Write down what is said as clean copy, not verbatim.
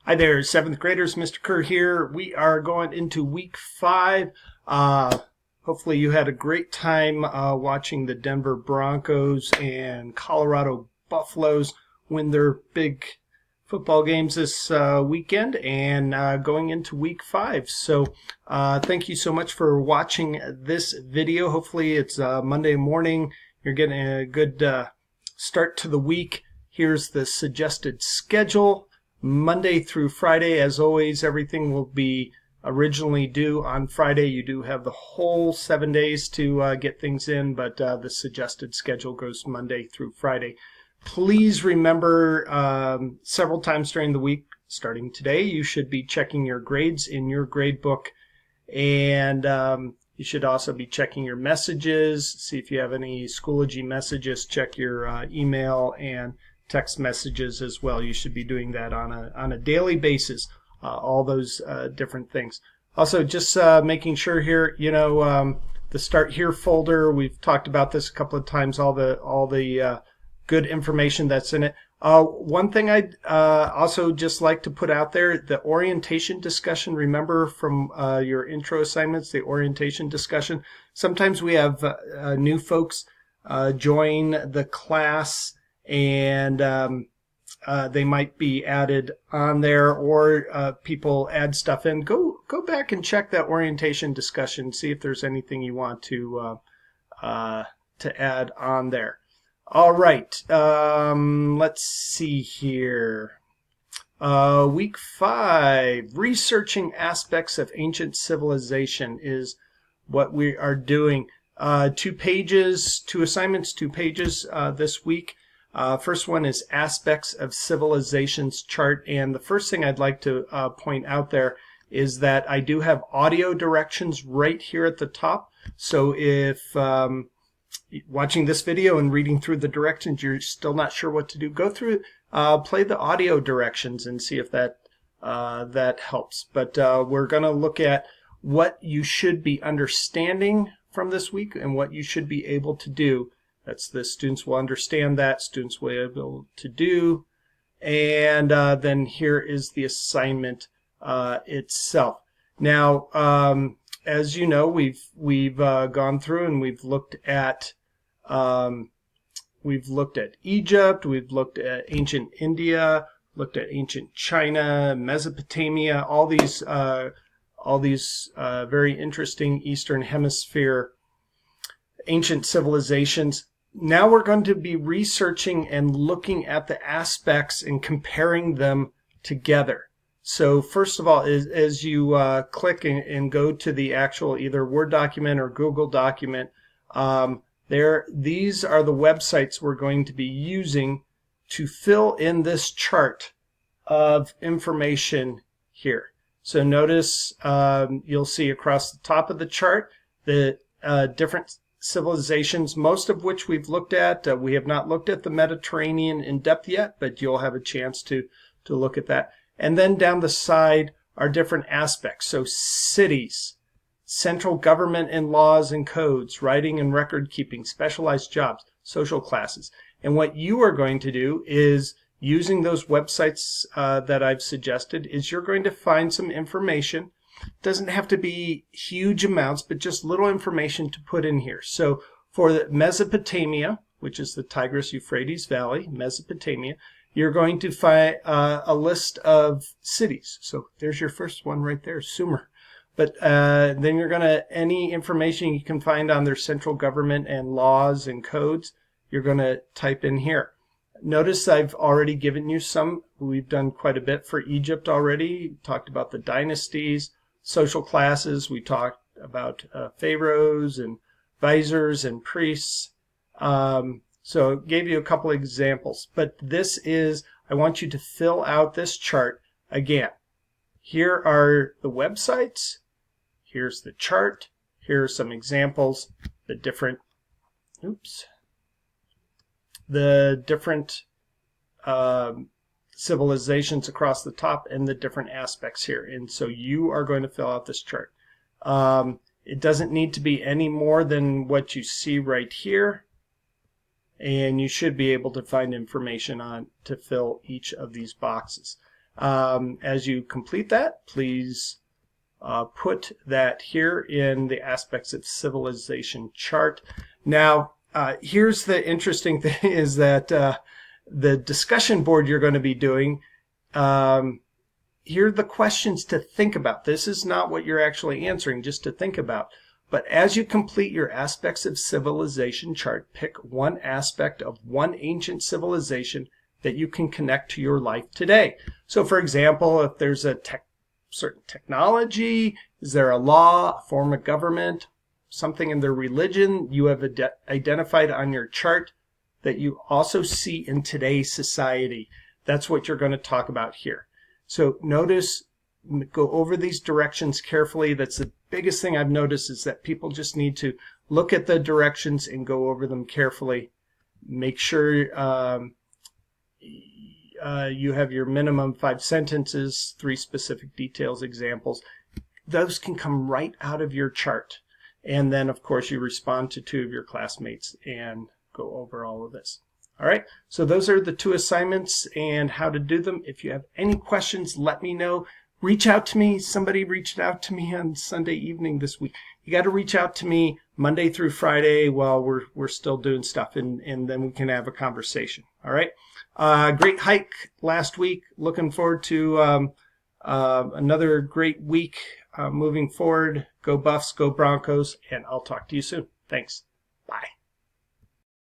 Hi there, 7th graders. Mr. Kerr here. We are going into week 5. Hopefully you had a great time watching the Denver Broncos and Colorado Buffaloes win their big football games this weekend and going into week 5. So thank you so much for watching this video. Hopefully it's Monday morning. You're getting a good start to the week. Here's the suggested schedule. Monday through Friday, as always, everything will be originally due on Friday. You do have the whole 7 days to get things in, but the suggested schedule goes Monday through Friday. Please remember several times during the week, starting today, you should be checking your grades in your grade book, and you should also be checking your messages. See if you have any Schoology messages. Check your email and text messages as well. You should be doing that on a daily basis, all those different things. Also, just making sure here, the Start Here folder, we've talked about this a couple of times, all the good information that's in it. One thing I'd also just like to put out there, the orientation discussion, remember from your intro assignments, the orientation discussion. Sometimes we have new folks join the class, and they might be added on there, or people add stuff in. Go back and check that orientation discussion. See if there's anything you want to add on there. All right, let's see here. Week 5, researching aspects of ancient civilization is what we are doing. 2 pages, 2 assignments, 2 pages this week. First one is Aspects of Civilizations chart, and the first thing I'd like to point out there is that I do have audio directions right here at the top. So if watching this video and reading through the directions you're still not sure what to do, go through, play the audio directions and see if that helps. But we're going to look at what you should be understanding from this week and what you should be able to do. That's the students will understand that, students will be able to do. And then here is the assignment itself. Now, as you know, we've gone through and we've looked at Egypt, we've looked at ancient India, looked at ancient China, Mesopotamia, all these very interesting Eastern Hemisphere ancient civilizations. Now we're going to be researching and looking at the aspects and comparing them together. So first of all, as you click and go to the actual either Word document or Google document, these are the websites we're going to be using to fill in this chart of information here. So notice you'll see across the top of the chart the different civilizations, most of which we've looked at. We have not looked at the Mediterranean in depth yet, but you'll have a chance to look at that. And then down the side are different aspects. So cities, central government and laws and codes, writing and record keeping, specialized jobs, social classes. And what you are going to do is, using those websites that I've suggested, is you're going to find some information. Doesn't have to be huge amounts, but just little information to put in here. So for Mesopotamia, which is the Tigris-Euphrates Valley, Mesopotamia, you're going to find a list of cities. So there's your first one right there, Sumer. But then you're going to, any information you can find on their central government and laws and codes, you're going to type in here. Notice I've already given you some. We've done quite a bit for Egypt already. Talked about the dynasties, social classes. We talked about pharaohs and viziers and priests. So it gave you a couple of examples. But this is, I want you to fill out this chart again. Here are the websites. Here's the chart. Here are some examples. The different civilizations across the top and the different aspects here. And so you are going to fill out this chart. It doesn't need to be any more than what you see right here. And you should be able to find information on to fill each of these boxes. As you complete that, please put that here in the aspects of civilization chart. Now, here's the interesting thing is that the discussion board you're going to be doing, here are the questions to think about. This is not what you're actually answering, just to think about. But as you complete your aspects of civilization chart, pick one aspect of one ancient civilization that you can connect to your life today. So for example, if there's a certain technology, is there a law, a form of government, something in their religion you have identified on your chart that you also see in today's society? That's what you're going to talk about here. So notice, go over these directions carefully. That's the biggest thing I've noticed, is that people just need to look at the directions and go over them carefully. Make sure you have your minimum 5 sentences, 3 specific details, examples. Those can come right out of your chart. And then, of course, you respond to 2 of your classmates and go over all of this. All right, so those are the 2 assignments and how to do them. If you have any questions, let me know. Reach out to me. Somebody reached out to me on Sunday evening this week. You got to reach out to me Monday through Friday while we're still doing stuff, and then we can have a conversation. All right. Great hike last week. Looking forward to another great week moving forward. Go Buffs, go Broncos, and I'll talk to you soon. Thanks. Bye.